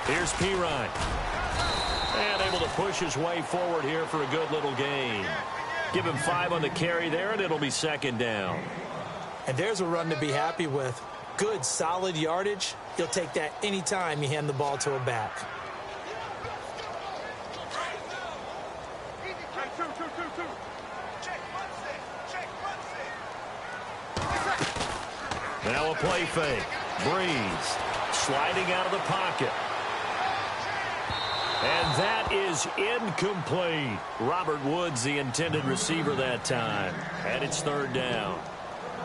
Here's Pirine. And able to push his way forward here for a good little gain. Give him 5 on the carry there, and it'll be second down. And there's a run to be happy with. Good, solid yardage. You'll take that anytime you hand the ball to a back. Now a play fake. Breeze sliding out of the pocket. And that is incomplete. Robert Woods, the intended receiver that time. And it's third down.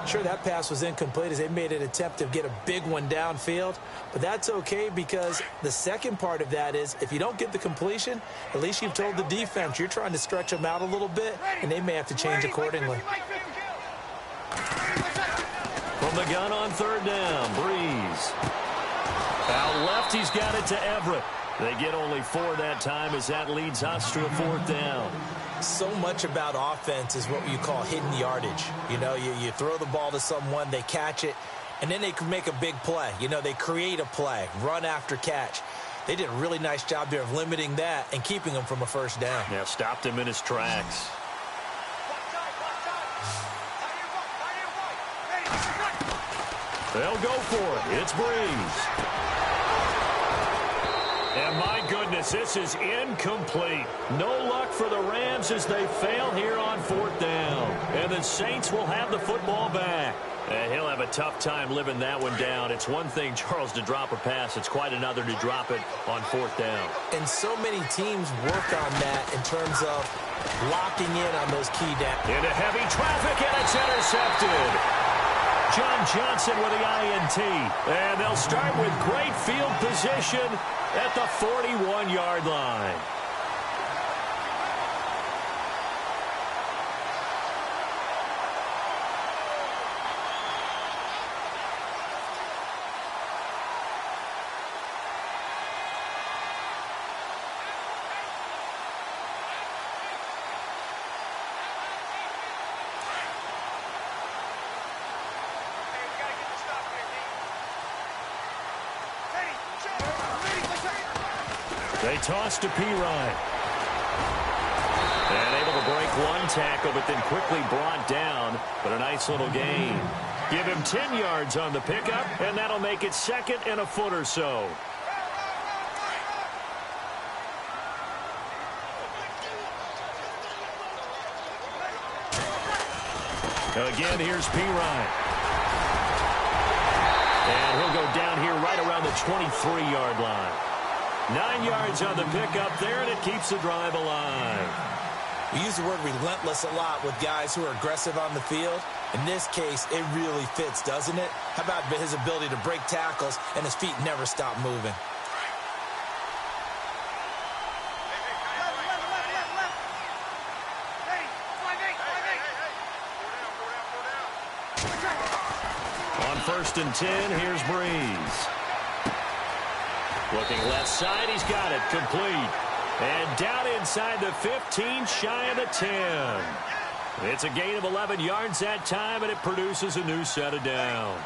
Sure, that pass was incomplete as they made an attempt to get a big one downfield. But that's okay because the second part of that is if you don't get the completion, at least you've told the defense you're trying to stretch them out a little bit, and they may have to change accordingly. From the gun on third down, Breeze. Out left, he's got it to Everett. They get only 4 that time as that leads us to a fourth down. So much about offense is what you call hidden yardage. You know, you throw the ball to someone, they catch it, and then they can make a big play. You know, they create a play, run after catch. They did a really nice job there of limiting that and keeping him from a first down. Yeah, stopped him in his tracks. They'll go for it. It's Breeze. And my goodness, this is incomplete. No luck for the Rams as they fail here on fourth down. And the Saints will have the football back. And he'll have a tough time living that one down. It's one thing, Charles, to drop a pass. It's quite another to drop it on fourth down. And so many teams work on that in terms of locking in on those key downs. Into heavy traffic, and it's intercepted. John Johnson with the INT. And they'll start with great field position at the 41-yard line. They toss to Pirine. And able to break one tackle, but then quickly brought down. But a nice little gain. Give him 10 yards on the pickup, and that'll make it second and a foot or so. Again, here's Pirine. And he'll go down here right around the 23-yard line. 9 yards on the pickup there, and it keeps the drive alive. We use the word relentless a lot with guys who are aggressive on the field. In this case, it really fits, doesn't it? How about his ability to break tackles and his feet never stop moving? On 1st and 10, here's Breeze. Looking left side, he's got it, complete. And down inside the 15, shy of the 10. It's a gain of 11 yards that time, and it produces a new set of downs.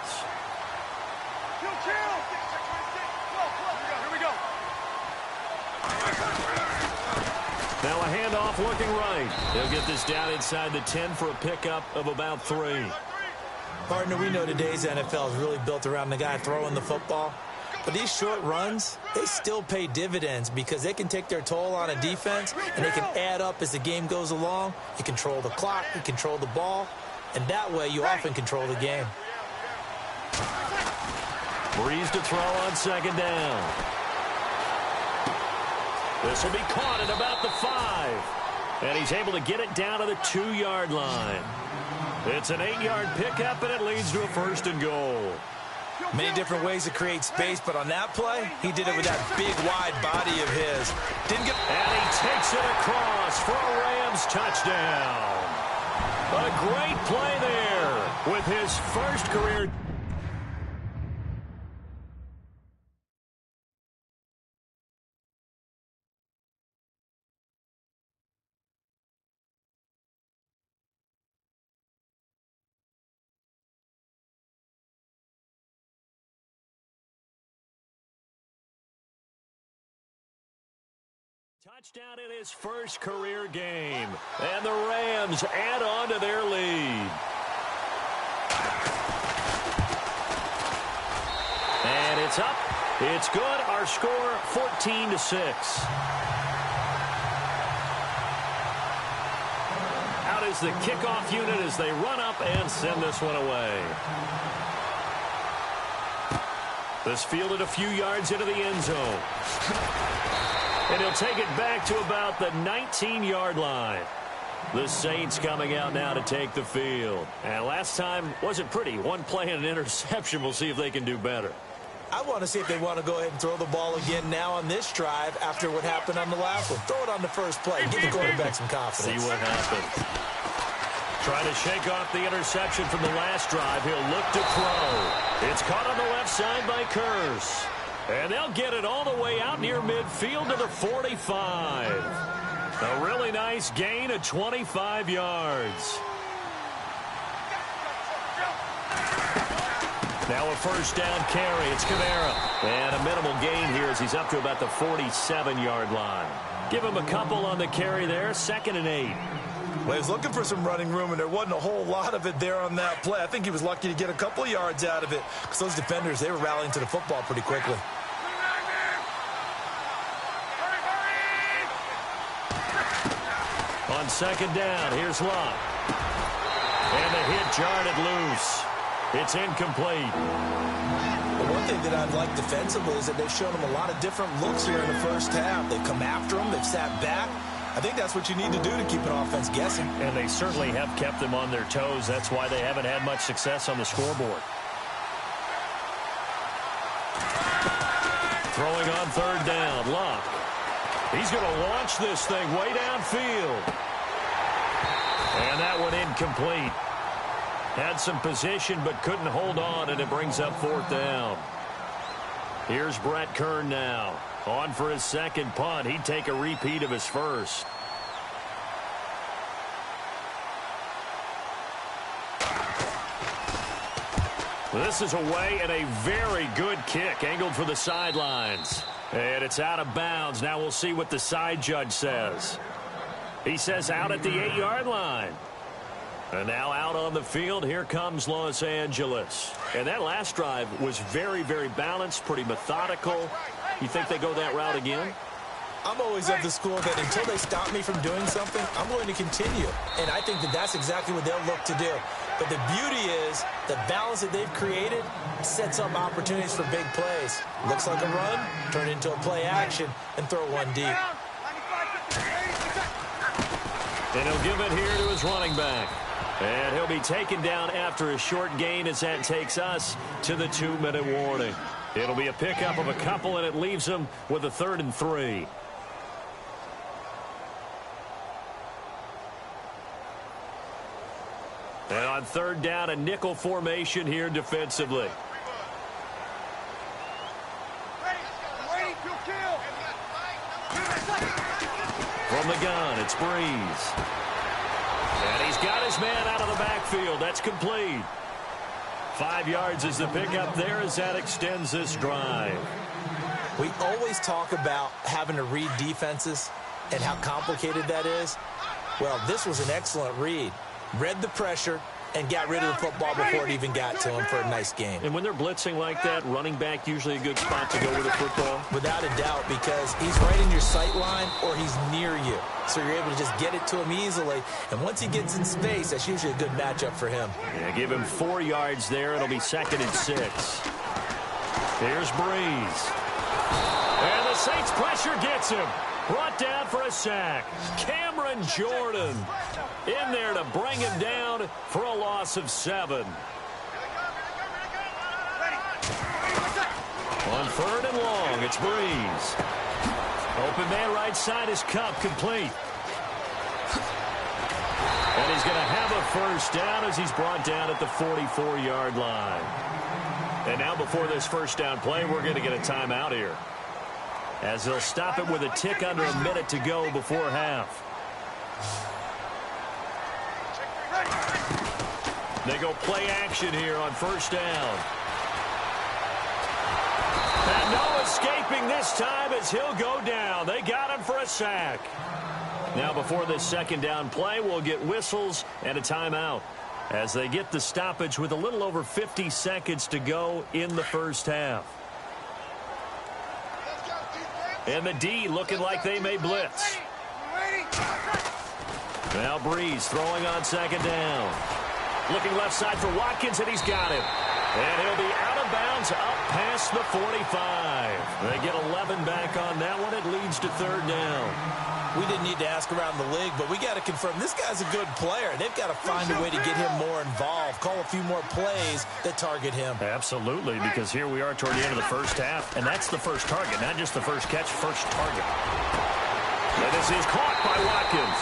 Now a handoff looking right. They'll get this down inside the 10 for a pickup of about 3. Partner, we know today's NFL is really built around the guy throwing the football. But these short runs, they still pay dividends because they can take their toll on a defense, and they can add up as the game goes along. You control the clock, you control the ball, and that way you often control the game. Breeze to throw on second down. This will be caught at about the 5. And he's able to get it down to the 2-yard line. It's an 8-yard pickup, and it leads to a 1st and goal. Many different ways to create space, but on that play, he did it with that big, wide body of his. And he takes it across for a Rams touchdown. A great play there with his first career Touchdown in his first career game. And the Rams add on to their lead. And it's up. It's good. Our score, 14-6. Out is the kickoff unit as they run up and send this one away. This fielded a few yards into the end zone. And he'll take it back to about the 19-yard line. The Saints coming out now to take the field. And last time wasn't pretty. One play and an interception. We'll see if they can do better. I want to see if they want to go ahead and throw the ball again now on this drive after what happened on the last one. Throw it on the first play. Give the quarterback some confidence. See what happens. Trying to shake off the interception from the last drive. He'll look to throw. It's caught on the left side by Curse. And they'll get it all the way out near midfield to the 45. A really nice gain of 25 yards. Now a first down carry. It's Kamara. And a minimal gain here as he's up to about the 47-yard line. Give him a couple on the carry there. 2nd and 8. Well, he was looking for some running room, and there wasn't a whole lot of it there on that play. I think he was lucky to get a couple yards out of it because those defenders, they were rallying to the football pretty quickly. On 2nd down, here's Locke. And the hit jarred it loose. It's incomplete. The one thing that I've liked defensively is that they've shown him a lot of different looks here in the first half. They've come after him. They've sat back. I think that's what you need to do to keep an offense guessing. And they certainly have kept them on their toes. That's why they haven't had much success on the scoreboard. Throwing on 3rd down, Locke. He's going to launch this thing way downfield. And that one incomplete. Had some position but couldn't hold on, and it brings up 4th down. Here's Brett Kern now. On for his second punt. He'd take a repeat of his first. This is away and a very good kick angled for the sidelines. And it's out of bounds. Now we'll see what the side judge says. He says out at the 8-yard line. And now out on the field, here comes Los Angeles. And that last drive was very, very balanced, pretty methodical. You think they go that route again? I'm always of the school that until they stop me from doing something, I'm going to continue. And I think that that's exactly what they'll look to do. But the beauty is the balance that they've created sets up opportunities for big plays. Looks like a run, turn it into a play action, and throw one deep. And he'll give it here to his running back. And he'll be taken down after a short gain as that takes us to the 2-minute warning. It'll be a pickup of a couple, and it leaves them with a 3rd and 3. And on 3rd down, a nickel formation here defensively. From the gun, it's Breeze. And he's got his man out of the backfield. That's complete. 5 yards is the pickup there as that extends this drive. We always talk about having to read defenses and how complicated that is. Well, this was an excellent read. Read the pressure and got rid of the football before it even got to him for a nice game. And when they're blitzing like that, running back usually a good spot to go with the football? Without a doubt, because he's right in your sight line or he's near you. So you're able to just get it to him easily. And once he gets in space, that's usually a good matchup for him. Yeah, give him 4 yards there. It'll be 2nd and 6. Here's Breeze. And the Saints pressure gets him. Brought down for a sack. Cameron Jordan in there to bring him down for a loss of 7. On 3rd and long, it's Breeze. Open man right side is Cup, complete. And he's going to have a first down as he's brought down at the 44-yard line. And now before this first down play, we're going to get a timeout here, as they'll stop it with a tick under a minute to go before half. They go play action here on 1st down. And no escape escaping this time as he'll go down. They got him for a sack. Now before this second down play, we'll get whistles and a timeout as they get the stoppage with a little over 50 seconds to go in the first half. And the D looking like they may blitz. Now Breeze throwing on second down. Looking left side for Watkins, and he's got him. And he'll be out of bounds up past the 45. They get 11 back on that one. It leads to third down. We didn't need to ask around the league, but we got to confirm this guy's a good player. They've got to find a way to get him more involved, call a few more plays that target him. Absolutely, because here we are toward the end of the first half, and that's the first target, not just the first catch, first target. And this is caught by Watkins.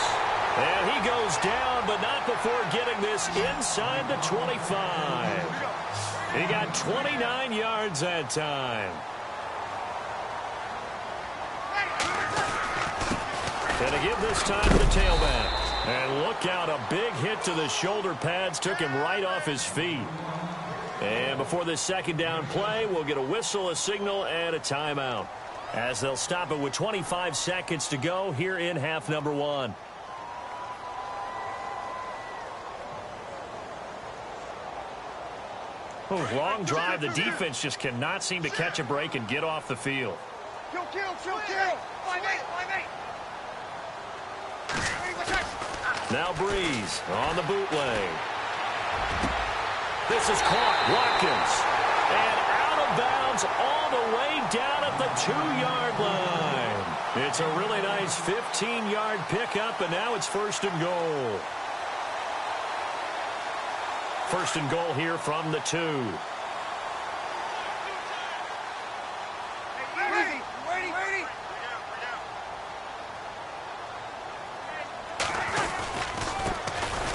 And he goes down, but not before getting this inside the 25. He got 29 yards that time. And to give this time to the tailback. And look out, a big hit to the shoulder pads took him right off his feet. And before this second down play, we'll get a whistle, a signal, and a timeout, as they'll stop it with 25 seconds to go here in half number one. Oh, long drive. The defense just cannot seem to catch a break and get off the field. Kill. Now Breeze on the bootleg. This is caught. Watkins. And out of bounds all the way down at the 2-yard line. It's a really nice 15-yard pickup, and now it's first and goal. First and goal here from the 2.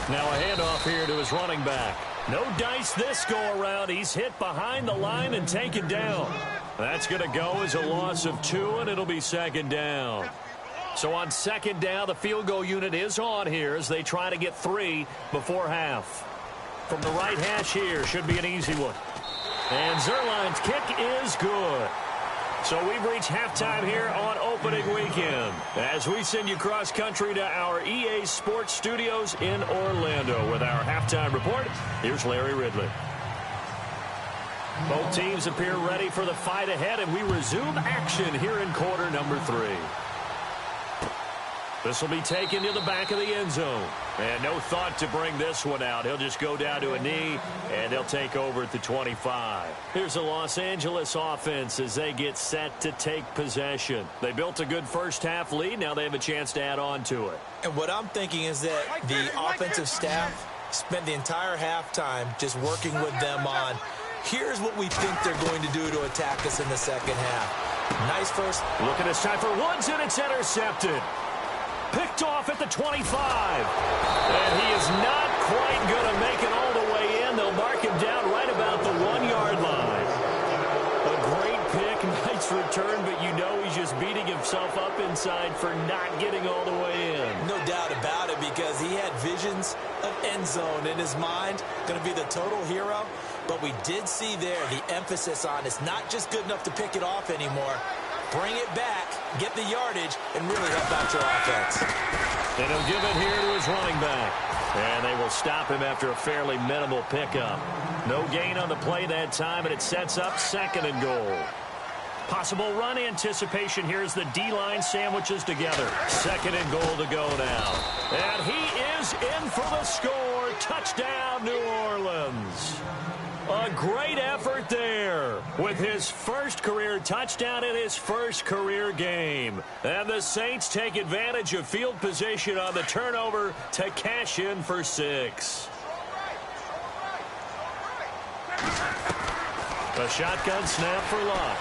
Now a handoff here to his running back. No dice this go-around. He's hit behind the line and taken down. That's going to go as a loss of 2, and it'll be second down. So on second down, the field goal unit is on here as they try to get 3 before half. From the right hash here, should be an easy one. And Zerline's kick is good. So we've reached halftime here on opening weekend as we send you cross-country to our EA Sports Studios in Orlando with our halftime report. Here's Larry Ridley. Both teams appear ready for the fight ahead, and we resume action here in quarter number 3. This will be taken to the back of the end zone. And no thought to bring this one out. He'll just go down to a knee, and they'll take over at the 25. Here's the Los Angeles offense as they get set to take possession. They built a good first-half lead. Now they have a chance to add on to it. And what I'm thinking is that the offensive staff spent the entire halftime just working with them on, here's what we think they're going to do to attack us in the second half. Nice first. Look at this time for Woods, and it's intercepted. Picked off at the 25. And he is not quite going to make it all the way in. They'll mark him down right about the 1-yard line. A great pick, nice return, but you know he's just beating himself up inside for not getting all the way in. No doubt about it, because he had visions of end zone in his mind. Going to be the total hero. But we did see there the emphasis on it's not just good enough to pick it off anymore. Bring it back, get the yardage, and really help out your offense. And he'll give it here to his running back. And they will stop him after a fairly minimal pickup. No gain on the play that time, and it sets up second and goal. Possible run anticipation here as the D-line sandwiches together. Second and goal to go now. And he is in for the score. Touchdown, New Orleans. A great effort there with his first career touchdown in his first career game. And the Saints take advantage of field position on the turnover to cash in for 6. A shotgun snap for Luck.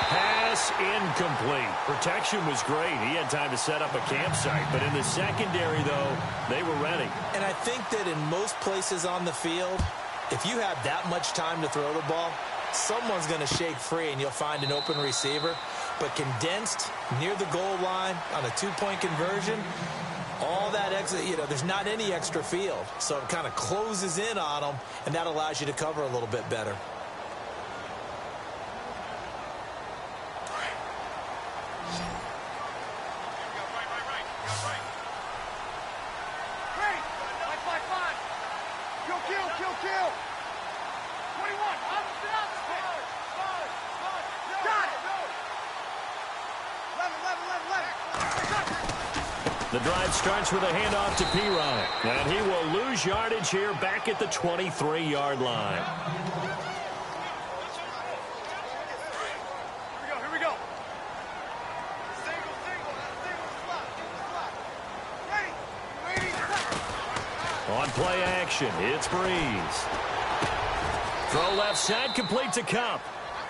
Pass incomplete. Protection was great. He had time to set up a campsite. But in the secondary, though, they were ready. And I think that in most places on the field, if you have that much time to throw the ball, someone's going to shake free and you'll find an open receiver. But condensed near the goal line on a 2-point conversion, all that extra, there's not any extra field. So it kind of closes in on them, and that allows you to cover a little bit better. The drive starts with a handoff to P-Ryan. And he will lose yardage here back at the 23-yard line. Here we go. On play action, it's Breeze. Throw left side, complete to Cup.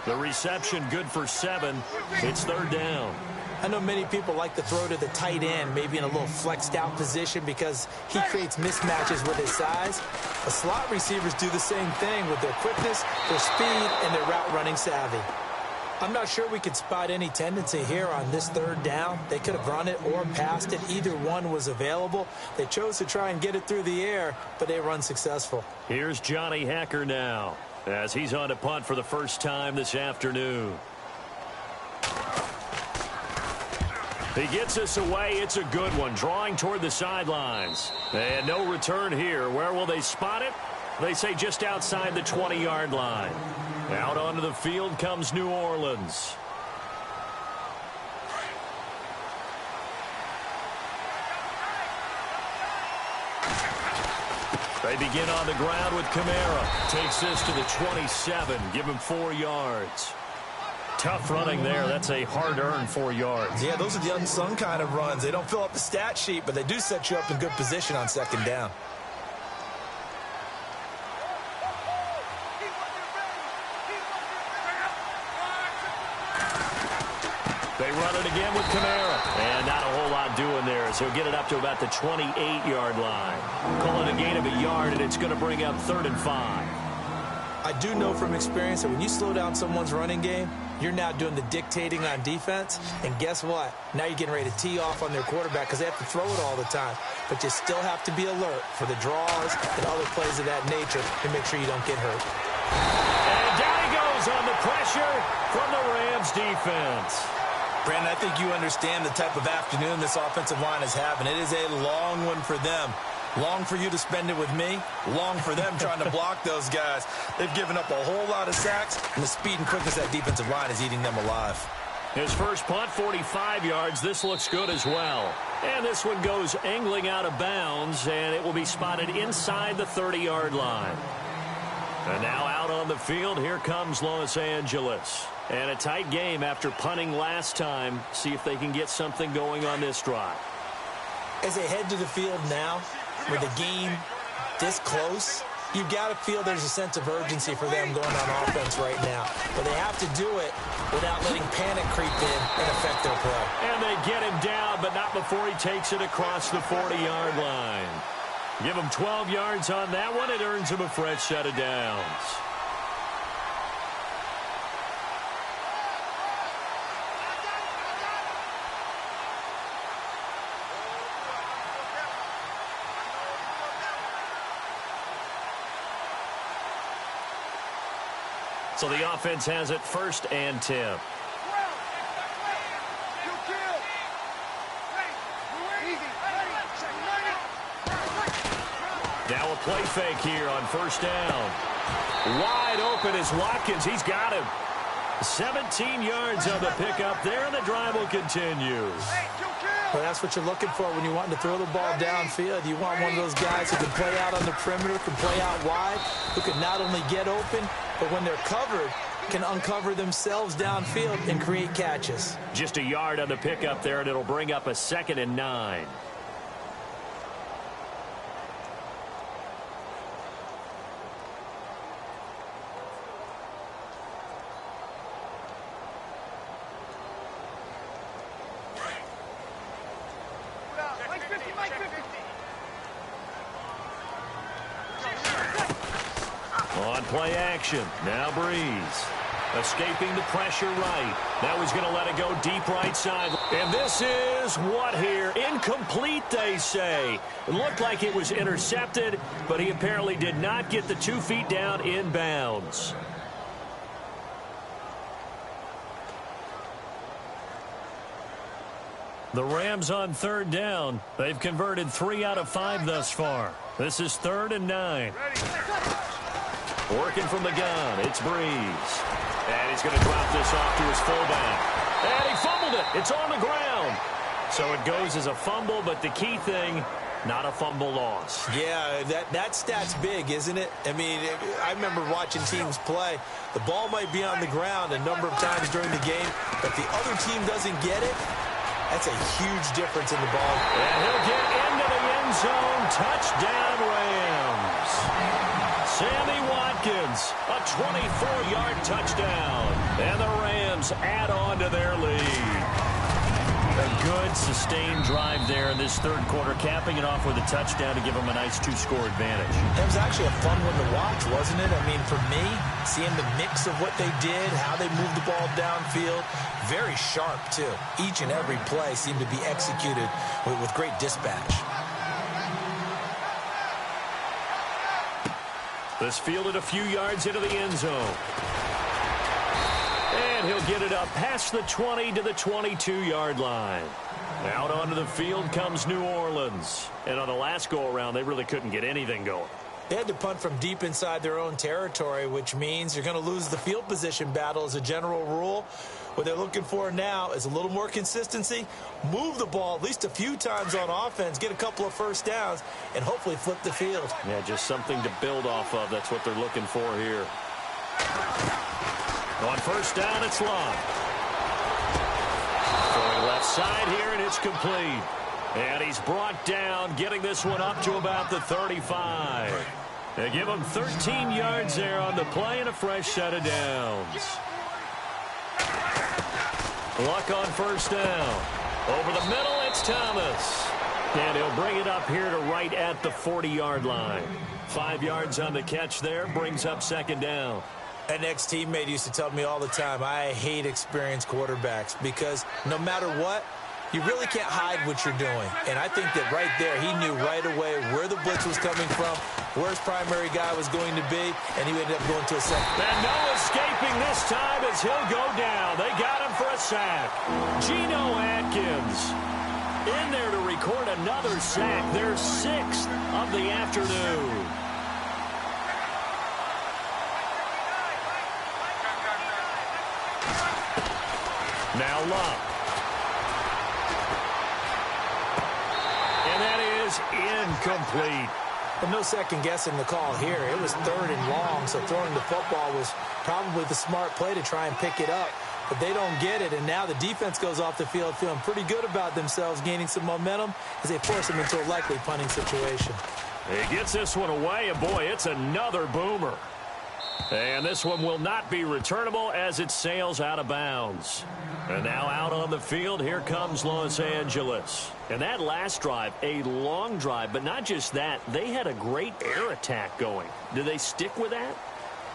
The reception good for 7. It's third down. I know many people like to throw to the tight end, maybe in a little flexed out position because he creates mismatches with his size. The slot receivers do the same thing with their quickness, their speed, and their route running savvy. I'm not sure we could spot any tendency here on this third down. They could have run it or passed it. Either one was available. They chose to try and get it through the air, but they were unsuccessful. Here's Johnny Hacker now as he's on to punt for the first time this afternoon. He gets us away. It's a good one, drawing toward the sidelines. And no return here. Where will they spot it? They say just outside the 20-yard line. Out onto the field comes New Orleans. They begin on the ground with Kamara. Takes this to the 27. Give him 4 yards. Tough running there. That's a hard-earned 4 yards. Yeah, those are the unsung kind of runs. They don't fill up the stat sheet, but they do set you up in good position on second down. They run it again with Kamara. And not a whole lot doing there, as he'll get it up to about the 28-yard line. Call it a gain of a yard, and it's going to bring up 3rd and 5. I do know from experience that when you slow down someone's running game, you're now doing the dictating on defense. And guess what? Now you're getting ready to tee off on their quarterback because they have to throw it all the time. But you still have to be alert for the draws and other plays of that nature to make sure you don't get hurt. And down he goes on the pressure from the Rams defense. Brandon, I think you understand the type of afternoon this offensive line is having. It is a long one for them. Long for you to spend it with me. Long for them trying to block those guys. They've given up a whole lot of sacks, and the speed and quickness of that defensive line is eating them alive. His first punt, 45 yards. This looks good as well. And this one goes angling out of bounds, and it will be spotted inside the 30-yard line. And now out on the field, here comes Los Angeles. And a tight game after punting last time. See if they can get something going on this drive. As they head to the field now, with the game this close, you've got to feel there's a sense of urgency for them going on offense right now. But they have to do it without letting panic creep in and affect their play. And they get him down, but not before he takes it across the 40-yard line. Give him 12 yards on that one. It earns him a fresh set of downs. So the offense has it 1st and 10. Now a play fake here on 1st down. Wide open is Watkins. He's got him. 17 yards on the pickup there, and the drive will continue. Well, that's what you're looking for when you want to throw the ball downfield. You want one of those guys who can play out on the perimeter, can play out wide, who can not only get open, but when they're covered, can uncover themselves downfield and create catches. Just a yard on the pickup there, and it'll bring up a 2nd and 9. On play action, now Breeze. Escaping the pressure right. Now he's going to let it go deep right side. And this is what here? Incomplete, they say. It looked like it was intercepted, but he apparently did not get the 2 feet down in bounds. The Rams on 3rd down. They've converted 3 out of 5 thus far. This is 3rd and 9. Working from the gun, it's Breeze. And he's going to drop this off to his fullback. And he fumbled it. It's on the ground. So it goes as a fumble, but the key thing, not a fumble loss. Yeah, that stat's big, isn't it? I mean, I remember watching teams play. The ball might be on the ground a number of times during the game, but if the other team doesn't get it, that's a huge difference in the ball. And he'll get into the end zone. Touchdown, Rams. Sammy Watkins, a 24-yard touchdown. And the Rams add on to their lead. A good, sustained drive there in this third quarter, capping it off with a touchdown to give them a nice two-score advantage. It was actually a fun one to watch, wasn't it? I mean, for me, seeing the mix of what they did, how they moved the ball downfield, very sharp, too. Each and every play seemed to be executed with great dispatch. This fielded a few yards into the end zone. And he'll get it up past the 20 to the 22-yard line. Out onto the field comes New Orleans. And on the last go-around, they really couldn't get anything going. They had to punt from deep inside their own territory, which means you're going to lose the field position battle as a general rule. What they're looking for now is a little more consistency, move the ball at least a few times on offense, get a couple of first downs, and hopefully flip the field. Yeah, just something to build off of. That's what they're looking for here. On first down, it's Love. Going left side here, and it's complete. And he's brought down, getting this one up to about the 35. They give him 13 yards there on the play and a fresh set of downs. Luck on first down. Over the middle, it's Thomas. And he'll bring it up here to right at the 40-yard line. 5 yards on the catch there, brings up second down. An ex-teammate used to tell me all the time, I hate experienced quarterbacks because no matter what, you really can't hide what you're doing. And I think that right there, he knew right away where the blitz was coming from, where his primary guy was going to be, and he ended up going to a second. And no escaping this time as he'll go down. They got him for a sack. Geno Atkins in there to record another sack, their 6th of the afternoon. Now Love. And that is incomplete. Well, no second guessing the call here. It was 3rd and long, so throwing the football was probably the smart play to try and pick it up. But they don't get it, and now the defense goes off the field feeling pretty good about themselves, gaining some momentum as they force them into a likely punting situation. He gets this one away, and boy, it's another boomer. And this one will not be returnable as it sails out of bounds. And now out on the field, here comes Los Angeles. And that last drive, a long drive, but not just that. They had a great air attack going. Do they stick with that?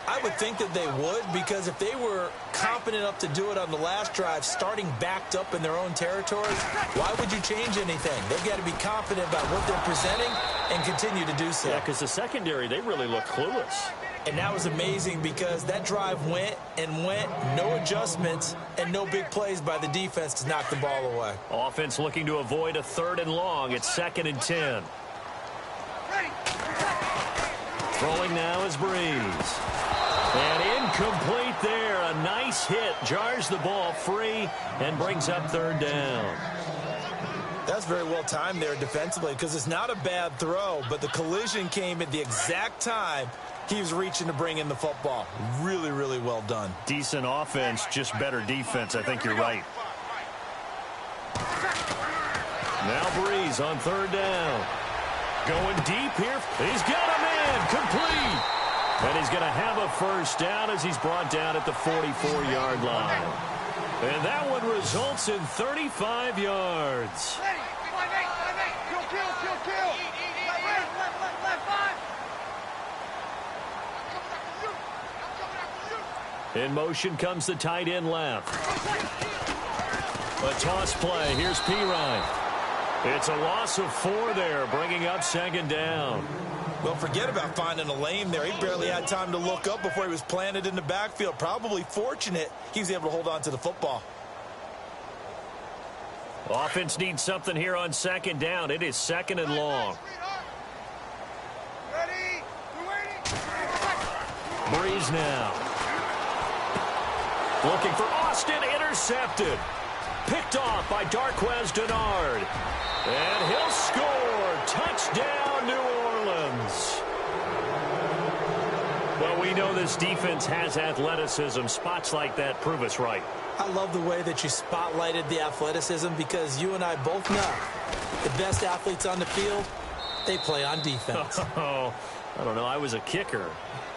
I would think that they would, because if they were competent enough to do it on the last drive, starting backed up in their own territory, why would you change anything? They've got to be confident about what they're presenting and continue to do so. Yeah, because the secondary, they really look clueless. And that was amazing because that drive went and went, no adjustments, and no big plays by the defense to knock the ball away. Offense looking to avoid a 3rd and long. It's 2nd and 10. Throwing now is Breeze. And incomplete there. A nice hit. Jars the ball free and brings up 3rd down. That's very well timed there defensively because it's not a bad throw, but the collision came at the exact time he was reaching to bring in the football. Really, really well done. Decent offense, just better defense. I think you're right. Now Breeze on 3rd down. Going deep here. He's got a man. Complete. And he's going to have a first down as he's brought down at the 44-yard line. And that one results in 35 yards. In motion comes the tight end left. A toss play. Here's Pirine. It's a loss of 4 there, bringing up 2nd down. Well, forget about finding a lane there. He barely had time to look up before he was planted in the backfield. Probably fortunate he was able to hold on to the football. Offense needs something here on 2nd down. It is 2nd and long. Breeze now. Looking for Austin, intercepted. Picked off handoff by Darquez Denard. And he'll score. Touchdown, New Orleans. Well, we know this defense has athleticism. Spots like that prove us right. I love the way that you spotlighted the athleticism because you and I both know the best athletes on the field, they play on defense. Oh, I don't know. I was a kicker.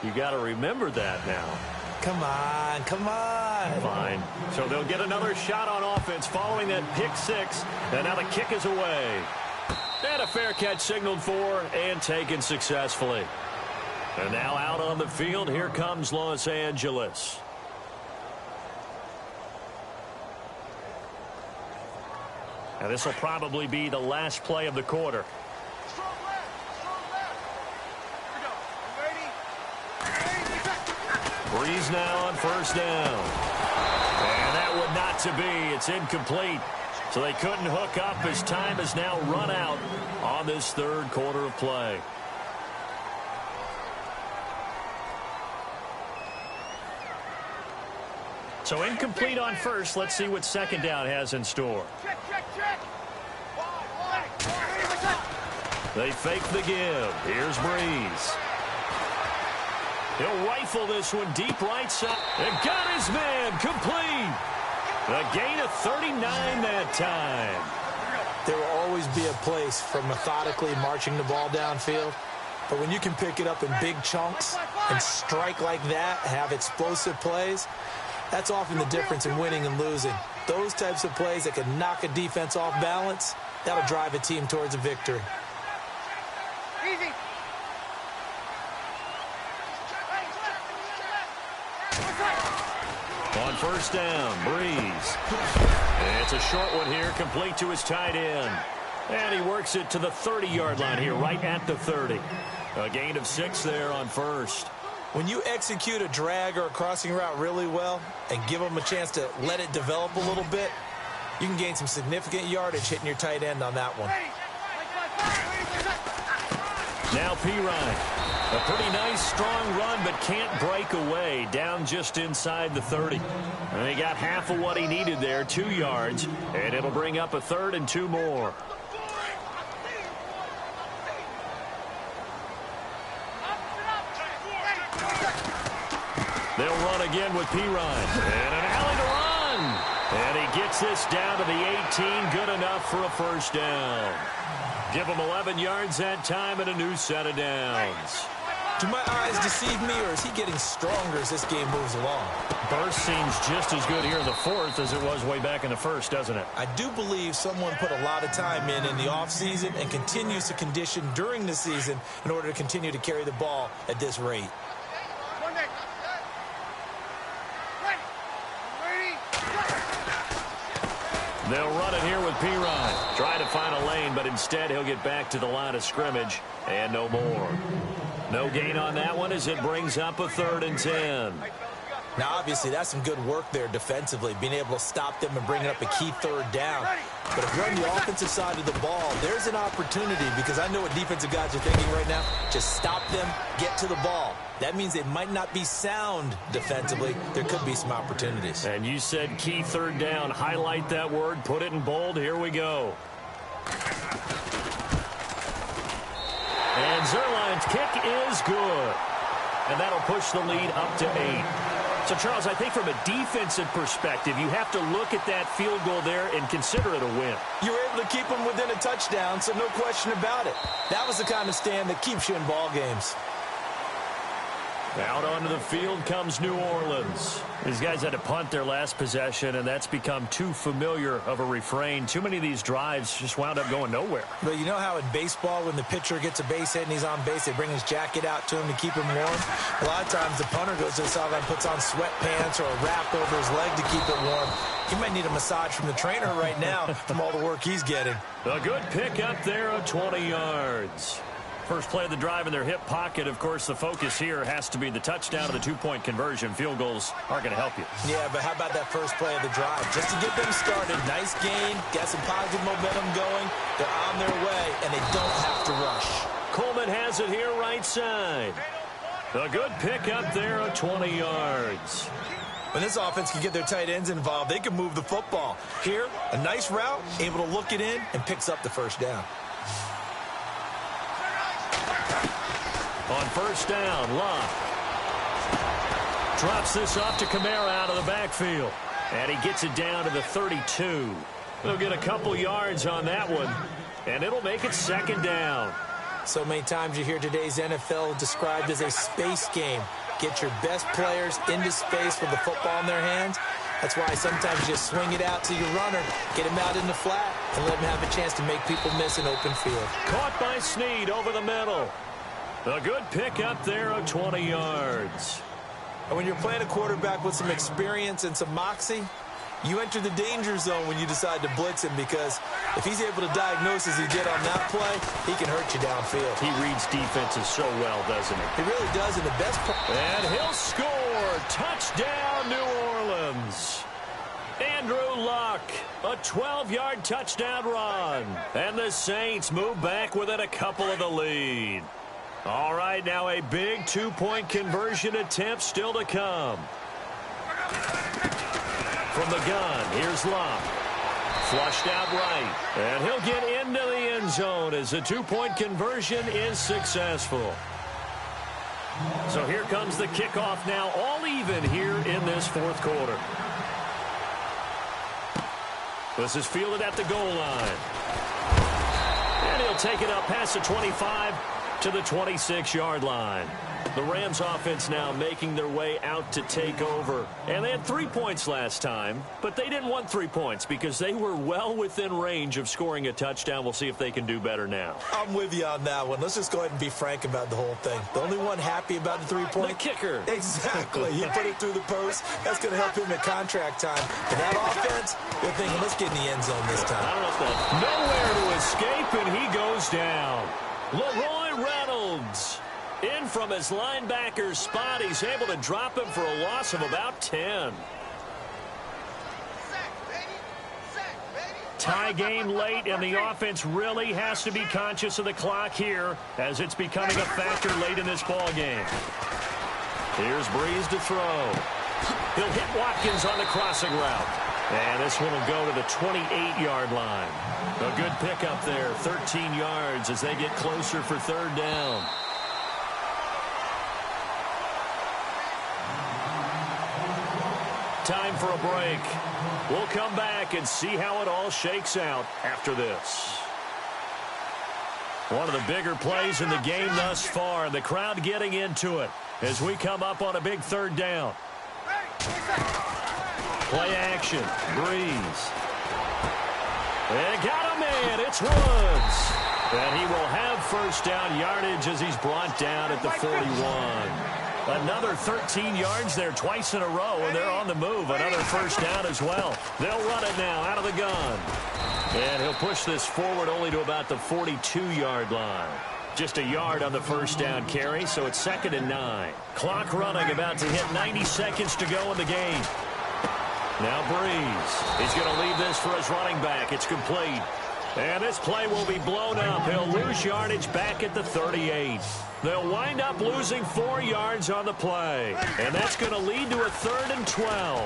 You got to remember that now. Come on, come on. Fine. So they'll get another shot on offense following that pick six. And now the kick is away. And a fair catch signaled for and taken successfully. And now out on the field, here comes Los Angeles. And this will probably be the last play of the quarter. Breeze now on first down. And that would not to be. It's incomplete. So they couldn't hook up as time has now run out on this third quarter of play. So incomplete on first. Let's see what second down has in store. They fake the give. Here's Breeze. He'll rifle this one deep right side. And got his man complete. A gain of 39 that time. There will always be a place for methodically marching the ball downfield. But when you can pick it up in big chunks and strike like that, have explosive plays, that's often the difference in winning and losing. Those types of plays that can knock a defense off balance, that'll drive a team towards a victory. Easy. On first down, Breeze. And it's a short one here, complete to his tight end. And he works it to the 30-yard line here, right at the 30. A gain of 6 there on first. When you execute a drag or a crossing route really well and give them a chance to let it develop a little bit, you can gain some significant yardage hitting your tight end on that one. Now Pirine. A pretty nice, strong run, but can't break away. Down just inside the 30. And he got half of what he needed there, 2 yards. And it'll bring up a 3rd and 2 more. They'll run again with Pirine. And an alley to run. And he gets this down to the 18. Good enough for a first down. Give him 11 yards that time and a new set of downs. Do my eyes deceive me, or is he getting stronger as this game moves along? Burst seems just as good here in the 4th as it was way back in the 1st, doesn't it? I do believe someone put a lot of time in the offseason and continues to condition during the season in order to continue to carry the ball at this rate. They'll run it here with Pirine. Try to find a lane, but instead he'll get back to the line of scrimmage and no more. No gain on that one as it brings up a 3rd and 10. Now, obviously, that's some good work there defensively, being able to stop them and bringing up a key 3rd down. But if you're on the offensive side of the ball, there's an opportunity because I know what defensive guys are thinking right now. Just stop them, get to the ball. That means they might not be sound defensively. There could be some opportunities. And you said key 3rd down. Highlight that word. Put it in bold. Here we go. And Zerline's kick is good. And that'll push the lead up to 8. So, Charles, I think from a defensive perspective, you have to look at that field goal there and consider it a win. You were able to keep them within a touchdown, so no question about it. That was the kind of stand that keeps you in ball games. Out onto the field comes New Orleans. These guys had to punt their last possession, and that's become too familiar of a refrain. Too many of these drives just wound up going nowhere. But you know how in baseball, when the pitcher gets a base hit and he's on base, they bring his jacket out to him to keep him warm? A lot of times the punter goes to the sideline, puts on sweatpants or a wrap over his leg to keep it warm. He might need a massage from the trainer right now from all the work he's getting. A good pick up there of 20 yards. First play of the drive in their hip pocket. Of course, the focus here has to be the touchdown of the 2-point conversion. Field goals aren't going to help you. Yeah, but how about that first play of the drive? Just to get them started. Nice gain. Got some positive momentum going. They're on their way, and they don't have to rush. Coleman has it here right side. A good pick up there of 20 yards. When this offense can get their tight ends involved, they can move the football. Here, a nice route, able to look it in, and picks up the first down. On first down, Love drops this off to Kamara out of the backfield. And he gets it down to the 32. They'll get a couple yards on that one, and it'll make it second down. So many times you hear today's NFL described as a space game. Get your best players into space with the football in their hands. That's why sometimes you just swing it out to your runner, get him out in the flat, and let him have a chance to make people miss an open field. Caught by Snead over the middle. A good pick up there of 20 yards. And when you're playing a quarterback with some experience and some moxie, you enter the danger zone when you decide to blitz him, because if he's able to diagnose as he did on that play, he can hurt you downfield. He reads defenses so well, doesn't he? He really does, and the best part. And he'll score. Touchdown, New Orleans. Andrew Luck, a 12-yard touchdown run. And the Saints move back within a couple of the lead. All right, now a big two-point conversion attempt still to come. From the gun, here's Luck. Flushed out right. And he'll get into the end zone as the two-point conversion is successful. So here comes the kickoff now, all even here in this fourth quarter. This is fielded at the goal line. And he'll take it up past the 25 to the 26-yard line. The Rams offense now making their way out to take over. And they had 3 points last time, but they didn't want 3 points because they were well within range of scoring a touchdown. We'll see if they can do better now. I'm with you on that one. Let's just go ahead and be frank about the whole thing. The only one happy about the 3-point? The kicker. Exactly. He put it through the post. That's going to help him at contract time. But that offense, they're thinking, let's get in the end zone this time. I don't know if that. Nowhere to escape, and he goes down. Leroy Reynolds. In from his linebacker spot, he's able to drop him for a loss of about 10. Tie game late, and the offense really has to be conscious of the clock here as it's becoming a factor late in this ball game. Here's Breeze to throw. He'll hit Watkins on the crossing route. And this one will go to the 28-yard line. A good pickup there, 13 yards as they get closer for third down. Time for a break. We'll come back and see how it all shakes out after this. One of the bigger plays in the game thus far, and the crowd getting into it as we come up on a big third down. Play action. Breeze. And got a man. It's Woods. And he will have first down yardage as he's brought down at the 41. Another 13 yards there twice in a row, and they're on the move. Another first down as well. They'll run it now out of the gun. And he'll push this forward only to about the 42-yard line. Just a yard on the first down carry, so it's 2nd and 9. Clock running, about to hit 90 seconds to go in the game. Now Breeze. He's going to leave this for his running back. It's complete. And this play will be blown up. He'll lose yardage back at the 38. They'll wind up losing 4 yards on the play. And that's going to lead to a 3rd and 12.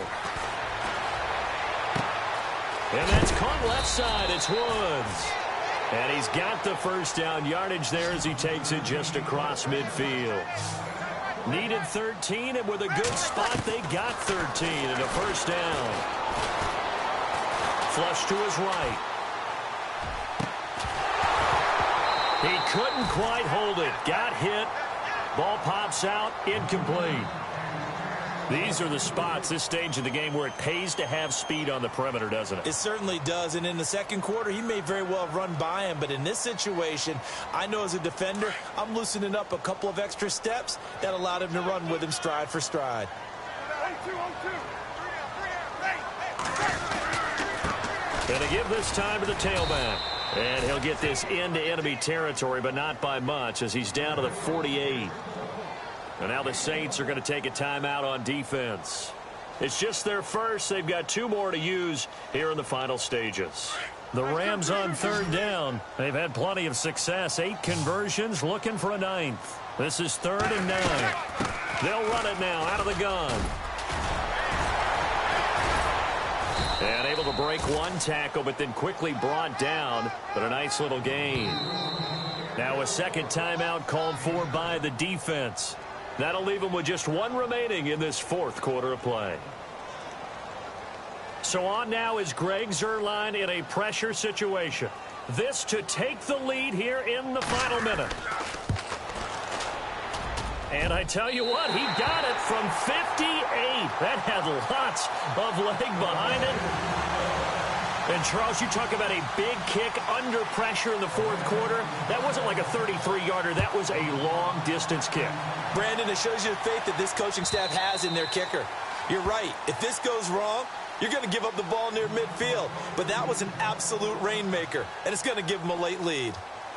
And that's caught left side. It's Woods. And he's got the first down yardage there as he takes it just across midfield. Needed 13, and with a good spot, they got 13 and a first down. Flush to his right. He couldn't quite hold it. Got hit. Ball pops out. Incomplete. These are the spots, this stage of the game, where it pays to have speed on the perimeter, doesn't it? It certainly does. And in the second quarter, he may very well run by him. But in this situation, I know as a defender, I'm loosening up a couple of extra steps that allowed him to run with him stride for stride. Going to give this time to the tailback. And he'll get this into enemy territory, but not by much, as he's down to the 48. And now the Saints are going to take a timeout on defense. It's just their first. They've got 2 more to use here in the final stages. The Rams on third down. They've had plenty of success. 8 conversions, looking for a 9th. This is 3rd and 9. They'll run it now out of the gun. to break one tackle, but then quickly brought down. But a nice little gain. Now a second timeout called for by the defense. That'll leave them with just one remaining in this fourth quarter of play. So on now is Greg Zuerlein in a pressure situation. This to take the lead here in the final minute. And I tell you what, he got it from 58. That had lots of leg behind it. And, Charles, you talk about a big kick under pressure in the fourth quarter. That wasn't like a 33-yarder. That was a long-distance kick. Brandon, it shows you the faith that this coaching staff has in their kicker. You're right. If this goes wrong, you're going to give up the ball near midfield. But that was an absolute rainmaker, and it's going to give them a late lead.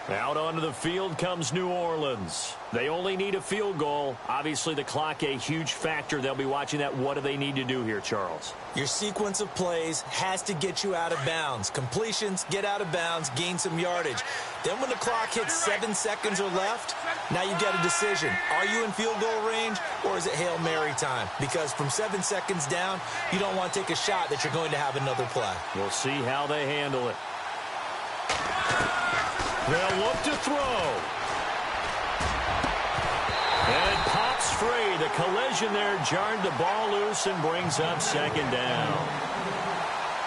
Out onto the field comes New Orleans. They only need a field goal. Obviously, the clock a huge factor. They'll be watching that. What do they need to do here, Charles? Your sequence of plays has to get you out of bounds. Completions, get out of bounds, gain some yardage. Then when the clock hits 7 seconds or left, now you've got a decision. Are you in field goal range, or is it Hail Mary time? Because from 7 seconds down, you don't want to take a shot that you're going to have another play. We'll see how they handle it. They'll look to throw. And it pops free. The collision there jarred the ball loose and brings up second down.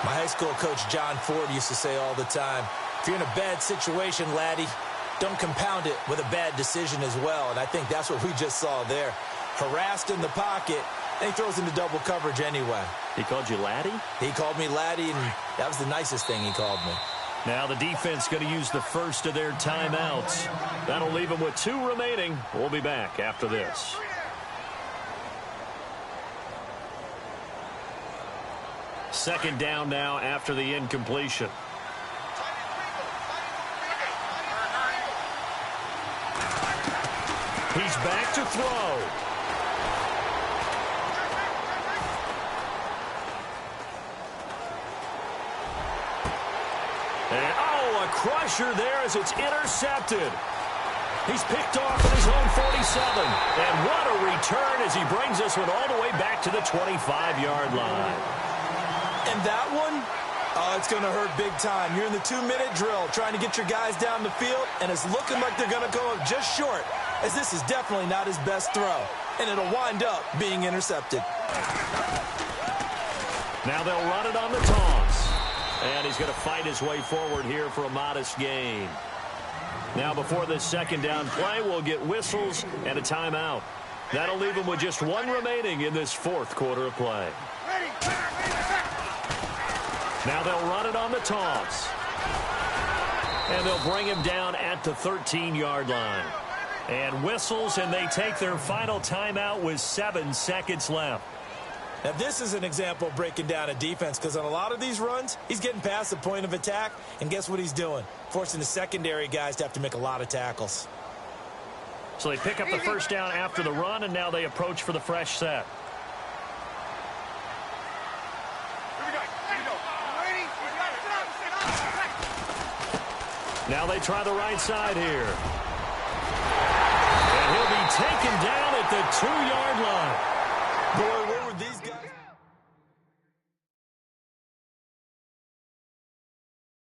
My high school coach, John Ford, used to say all the time, if you're in a bad situation, laddie, don't compound it with a bad decision as well. And I think that's what we just saw there. Harassed in the pocket, and he throws into double coverage anyway. He called you laddie? He called me laddie, and that was the nicest thing he called me. Now the defense going to use the first of their timeouts. That'll leave them with 2 remaining. We'll be back after this. Second down now after the incompletion. He's back to throw. And, oh, a crusher there as it's intercepted. He's picked off at his own 47. And what a return as he brings this one all the way back to the 25-yard line. And that one, oh, it's going to hurt big time. You're in the 2-minute drill trying to get your guys down the field, and it's looking like they're going to go up just short, as this is definitely not his best throw. And it'll wind up being intercepted. Now they'll run it on the toss. And he's going to fight his way forward here for a modest gain. Now before this second down play, we'll get whistles and a timeout. That'll leave him with just 1 remaining in this fourth quarter of play. Now they'll run it on the toss. And they'll bring him down at the 13-yard line. And whistles, and they take their final timeout with 7 seconds left. Now, this is an example of breaking down a defense, because on a lot of these runs, he's getting past the point of attack, and guess what he's doing? Forcing the secondary guys to have to make a lot of tackles. So they pick up the first down after the run, and now they approach for the fresh set. Now they try the right side here. And he'll be taken down at the 2-yard